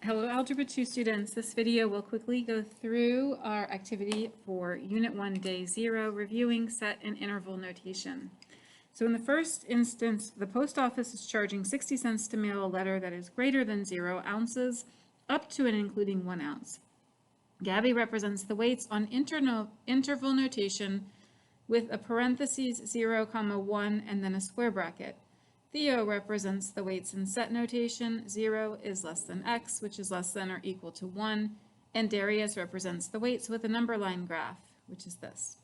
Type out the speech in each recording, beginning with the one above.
Hello, Algebra 2 students. This video will quickly go through our activity for Unit 1, Day 0, reviewing set and interval notation. So in the first instance, the post office is charging 60 cents to mail a letter that is greater than 0 ounces, up to and including 1 ounce. Gabby represents the weights on interval notation with a parentheses 0, 1, and then a square bracket. Theo represents the weights in set notation. 0 is less than x, which is less than or equal to 1. And Darius represents the weights with a number line graph, which is this.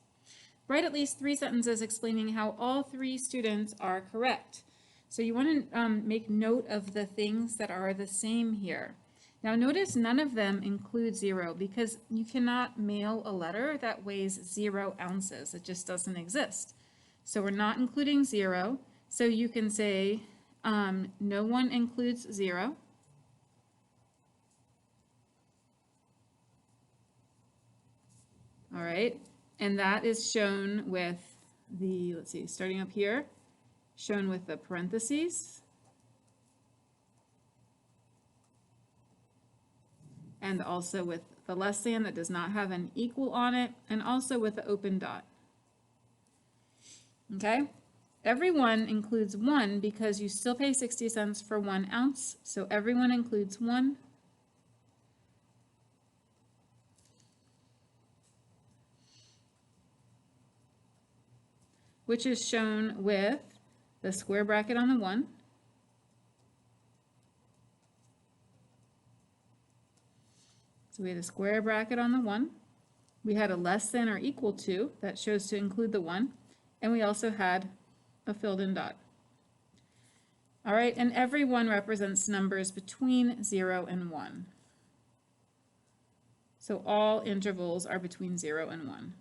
Write at least 3 sentences explaining how all 3 students are correct. So you want to make note of the things that are the same here. Now notice none of them include 0 because you cannot mail a letter that weighs 0 ounces. It just doesn't exist. So we're not including 0. So you can say no one includes 0. All right, and that is shown with the, let's see, starting up here, shown with the parentheses. And also with the less than that does not have an equal on it, and also with the open dot. Okay? Everyone includes 1 because you still pay 60 cents for 1 ounce, so everyone includes 1. Which is shown with the square bracket on the 1. So we had a square bracket on the 1. We had a less than or equal to, that shows to include the 1. And we also had a filled in dot. All right, and everyone represents numbers between 0 and 1. So all intervals are between 0 and 1.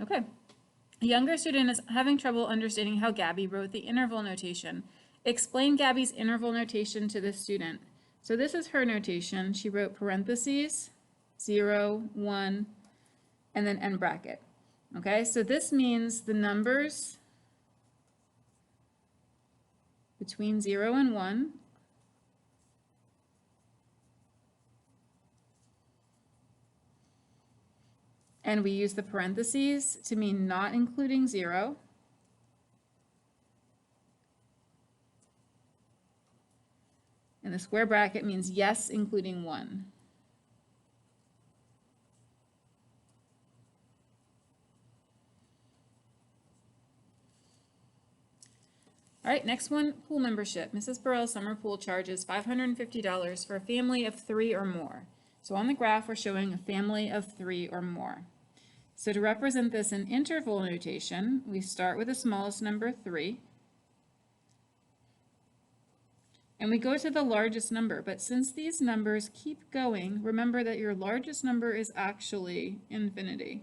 Okay. A younger student is having trouble understanding how Gabby wrote the interval notation. Explain Gabby's interval notation to the student. So this is her notation. She wrote parentheses, 0, 1, and then end bracket. Okay, so this means the numbers between 0 and 1 and we use the parentheses to mean not including 0. And the square bracket means yes, including 1. All right, next one, pool membership. Mrs. Burrell's summer pool charges $550 for a family of 3 or more. So on the graph, we're showing a family of 3 or more. So to represent this in interval notation, we start with the smallest number, 3. And we go to the largest number, but since these numbers keep going, remember that your largest number is actually infinity.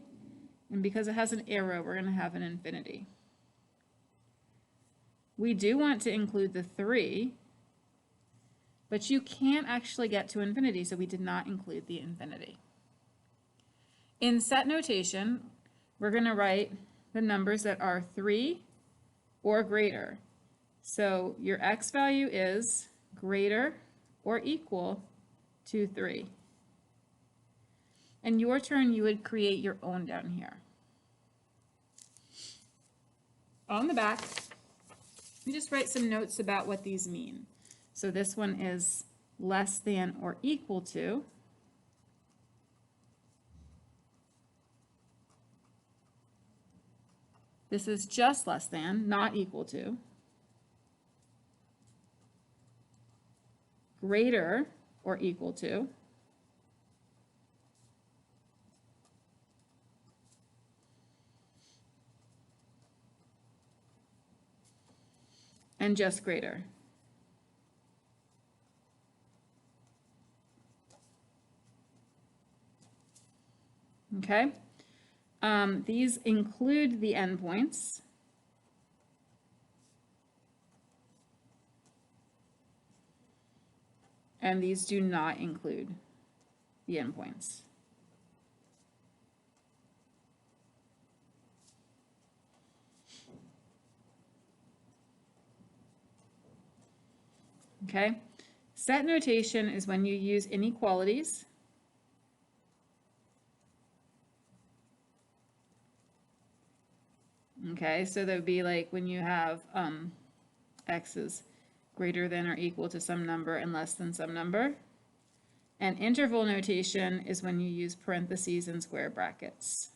And because it has an arrow, we're going to have an infinity. We do want to include the 3, but you can't actually get to infinity, so we did not include the infinity. In set notation, we're going to write the numbers that are 3 or greater. So your x value is greater or equal to 3. And your turn, you would create your own down here. On the back, we just write some notes about what these mean. So this one is less than or equal to. This is just less than, not equal to. Greater or equal to. And just greater. Okay? These include the endpoints. And these do not include the endpoints. Okay? Set notation is when you use inequalities. Okay, so that would be like when you have x is greater than or equal to some number and less than some number. And interval notation is when you use parentheses and square brackets.